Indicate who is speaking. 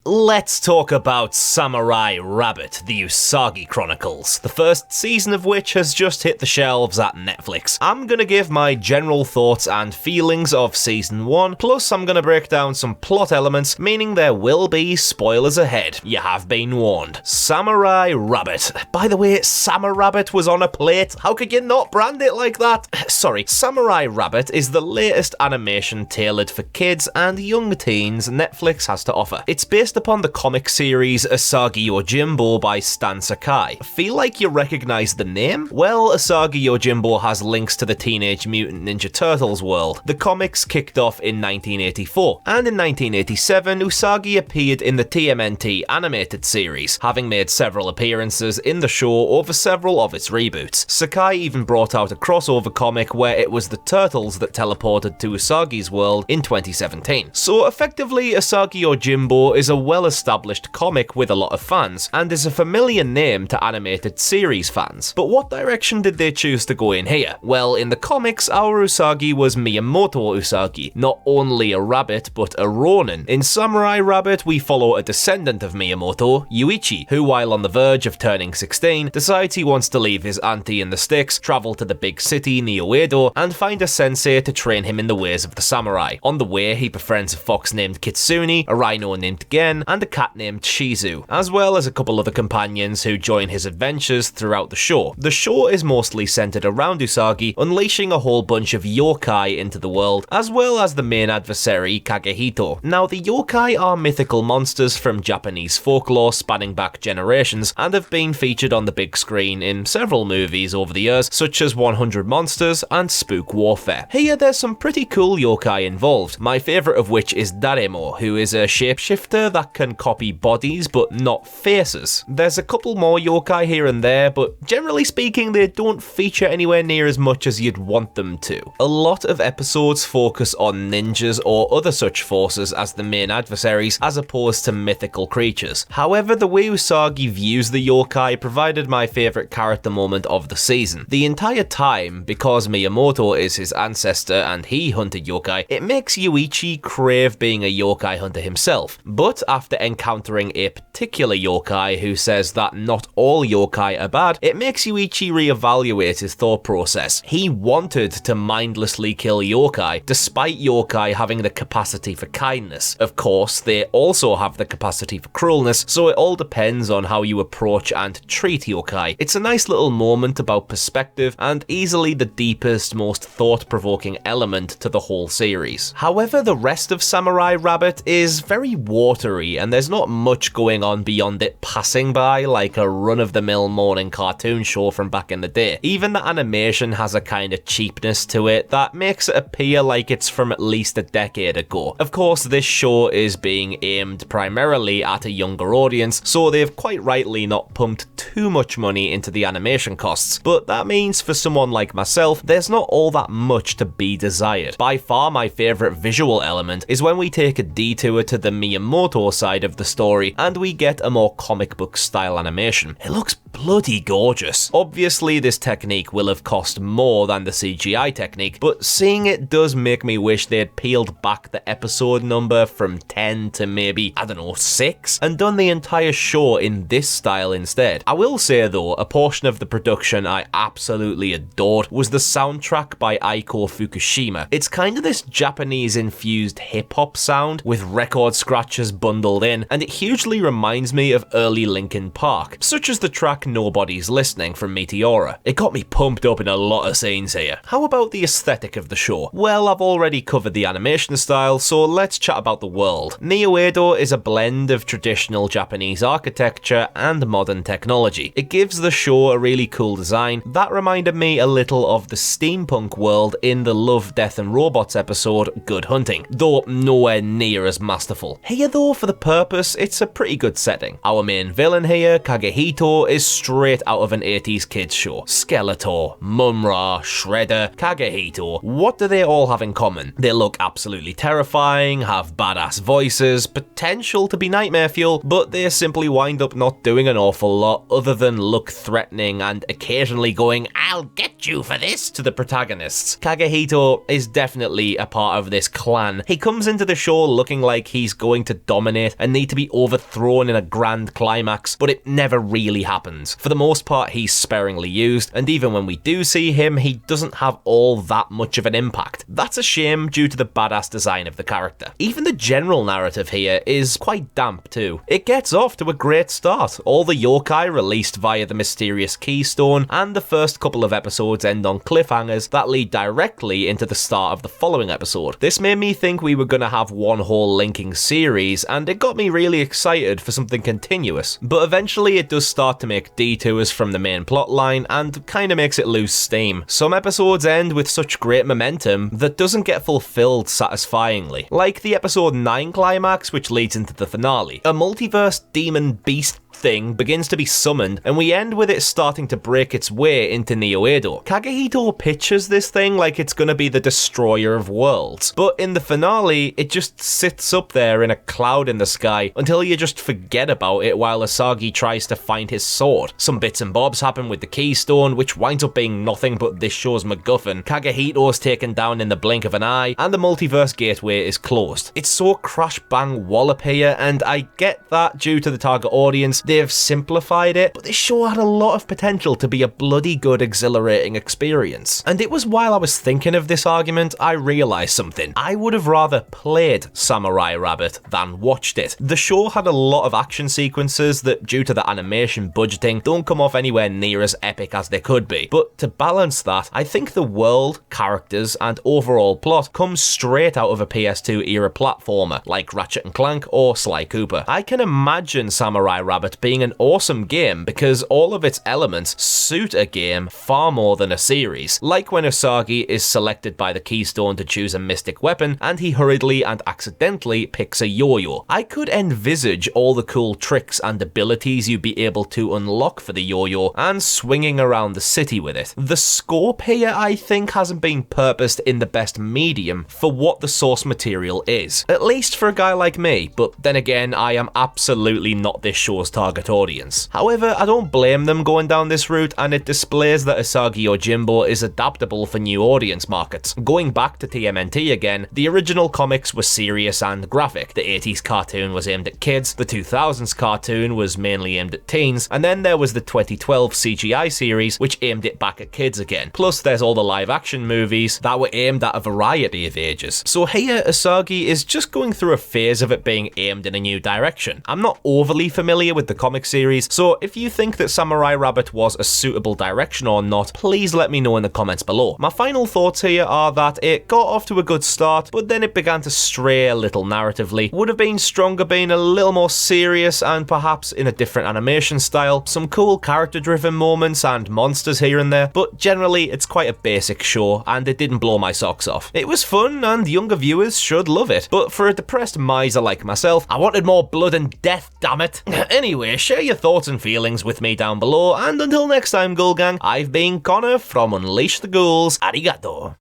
Speaker 1: Let's talk about Samurai Rabbit, the Usagi Chronicles, the first season of which has just hit the shelves at Netflix. I'm gonna give my general thoughts and feelings of season 1, plus I'm gonna break down some plot elements, meaning there will be spoilers ahead. You have been warned. Samurai Rabbit. By the way, Samurai Rabbit was on a plate. How could you not brand it like that? Sorry, Samurai Rabbit is the latest animation tailored for kids and young teens Netflix has to offer. It's based upon the comic series Usagi Yojimbo by Stan Sakai. Feel like you recognize the name? Well, Usagi Yojimbo has links to the Teenage Mutant Ninja Turtles world. The comics kicked off in 1984, and in 1987 Usagi appeared in the TMNT animated series, having made several appearances in the show over several of its reboots. Sakai even brought out a crossover comic where it was the Turtles that teleported to Usagi's world in 2017. So effectively, Usagi Yojimbo is a well-established comic with a lot of fans, and is a familiar name to animated series fans. But what direction did they choose to go in here? Well, in the comics, our Usagi was Miyamoto Usagi, not only a rabbit, but a ronin. In Samurai Rabbit, we follow a descendant of Miyamoto, Uichi, who, while on the verge of turning 16, decides he wants to leave his auntie in the sticks, travel to the big city, Neo-Edo, and find a sensei to train him in the ways of the samurai. On the way, he befriends a fox named Kitsune, a rhino named Gen, and a cat named Chizu, as well as a couple other companions who join his adventures throughout the show. The show is mostly centered around Usagi, unleashing a whole bunch of yokai into the world, as well as the main adversary, Kagehito. Now, the yokai are mythical monsters from Japanese folklore spanning back generations, and have been featured on the big screen in several movies over the years, such as 100 Monsters and Spook Warfare. Here, there's some pretty cool yokai involved, my favourite of which is Daremo, who is a shapeshifter that can copy bodies but not faces. There's a couple more yokai here and there, but generally speaking they don't feature anywhere near as much as you'd want them to. A lot of episodes focus on ninjas or other such forces as the main adversaries, as opposed to mythical creatures. However, the way Usagi views the yokai provided my favourite character moment of the season. The entire time, because Miyamoto is his ancestor and he hunted yokai, it makes Uichi crave being a yokai hunter himself. But after encountering a particular yokai who says that not all yokai are bad, it makes Uichi reevaluate his thought process. He wanted to mindlessly kill yokai, despite yokai having the capacity for kindness. Of course, they also have the capacity for cruelness, so it all depends on how you approach and treat yokai. It's a nice little moment about perspective, and easily the deepest, most thought-provoking element to the whole series. However, the rest of Samurai Rabbit is very watery, and there's not much going on beyond it passing by like a run-of-the-mill morning cartoon show from back in the day. Even the animation has a kind of cheapness to it that makes it appear like it's from at least a decade ago. Of course, this show is being aimed primarily at a younger audience, so they've quite rightly not pumped too much money into the animation costs, but that means for someone like myself, there's not all that much to be desired. By far my favourite visual element is when we take a detour to the Miyamoto side of the story and we get a more comic book style animation. It looks bloody gorgeous. Obviously this technique will have cost more than the CGI technique, but seeing it does make me wish they'd peeled back the episode number from 10 to maybe, I don't know, 6, and done the entire show in this style instead. I will say though, a portion of the production I absolutely adored was the soundtrack by Aiko Fukushima. It's kind of this Japanese infused hip-hop sound with record scratches bundled in, and it hugely reminds me of early Linkin Park, such as the track Nobody's Listening from Meteora. It got me pumped up in a lot of scenes here. How about the aesthetic of the show? Well, I've already covered the animation style, so let's chat about the world. Neo-Edo is a blend of traditional Japanese architecture and modern technology. It gives the show a really cool design that reminded me a little of the steampunk world in the Love, Death and Robots episode Good Hunting, though nowhere near as masterful. Here though, for the purpose, it's a pretty good setting. Our main villain here, Kagehito, is straight out of an 80s kids show. Skeletor, Mumra, Shredder, Kagehito, what do they all have in common? They look absolutely terrifying, have badass voices, potential to be nightmare fuel, but they simply wind up not doing an awful lot other than look threatening and occasionally going, "I'll get you for this," to the protagonists. Kagehito is definitely a part of this clan. He comes into the show looking like he's going to dominate culminate and need to be overthrown in a grand climax, but it never really happens. For the most part, he's sparingly used, and even when we do see him, he doesn't have all that much of an impact. That's a shame due to the badass design of the character. Even the general narrative here is quite damp too. It gets off to a great start. All the yokai released via the mysterious keystone, and the first couple of episodes end on cliffhangers that lead directly into the start of the following episode. This made me think we were gonna have one whole linking series, and it got me really excited for something continuous. But eventually it does start to make detours from the main plotline and kinda makes it lose steam. Some episodes end with such great momentum that doesn't get fulfilled satisfyingly. Like the episode 9 climax, which leads into the finale. A multiverse demon beast thing begins to be summoned, and we end with it starting to break its way into Neo-Edo. Kagehito pictures this thing like it's gonna be the destroyer of worlds, but in the finale, it just sits up there in a cloud in the sky until you just forget about it while Usagi tries to find his sword. Some bits and bobs happen with the keystone, which winds up being nothing but this show's MacGuffin. Kagehito's taken down in the blink of an eye, and the multiverse gateway is closed. It's so crash bang wallop here, and I get that due to the target audience, they've simplified it, but this show had a lot of potential to be a bloody good, exhilarating experience. And it was while I was thinking of this argument, I realised something. I would have rather played Samurai Rabbit than watched it. The show had a lot of action sequences that, due to the animation budgeting, don't come off anywhere near as epic as they could be. But to balance that, I think the world, characters, and overall plot comes straight out of a PS2 era platformer, like Ratchet & Clank or Sly Cooper. I can imagine Samurai Rabbit being an awesome game because all of its elements suit a game far more than a series. Like when Usagi is selected by the keystone to choose a mystic weapon and he hurriedly and accidentally picks a yo-yo. I could envisage all the cool tricks and abilities you'd be able to unlock for the yo-yo and swinging around the city with it. The scope here, I think, hasn't been purposed in the best medium for what the source material is. At least for a guy like me, but then again, I am absolutely not this show's target audience. However, I don't blame them going down this route, and it displays that Usagi Yojimbo is adaptable for new audience markets. Going back to TMNT again, the original comics were serious and graphic. The 80s cartoon was aimed at kids, the 2000s cartoon was mainly aimed at teens, and then there was the 2012 CGI series which aimed it back at kids again. Plus there's all the live action movies that were aimed at a variety of ages. So here Usagi is just going through a phase of it being aimed in a new direction. I'm not overly familiar with the comic series, so if you think that Samurai Rabbit was a suitable direction or not, please let me know in the comments below. My final thoughts here are that it got off to a good start, but then it began to stray a little narratively. Would have been stronger being a little more serious and perhaps in a different animation style. Some cool character driven moments and monsters here and there, but generally it's quite a basic show and it didn't blow my socks off. It was fun and younger viewers should love it, but for a depressed miser like myself, I wanted more blood and death, damn it. Anyway, share your thoughts and feelings with me down below, and until next time, Ghoul Gang, I've been Connor from Unleash the Ghouls. Arigato.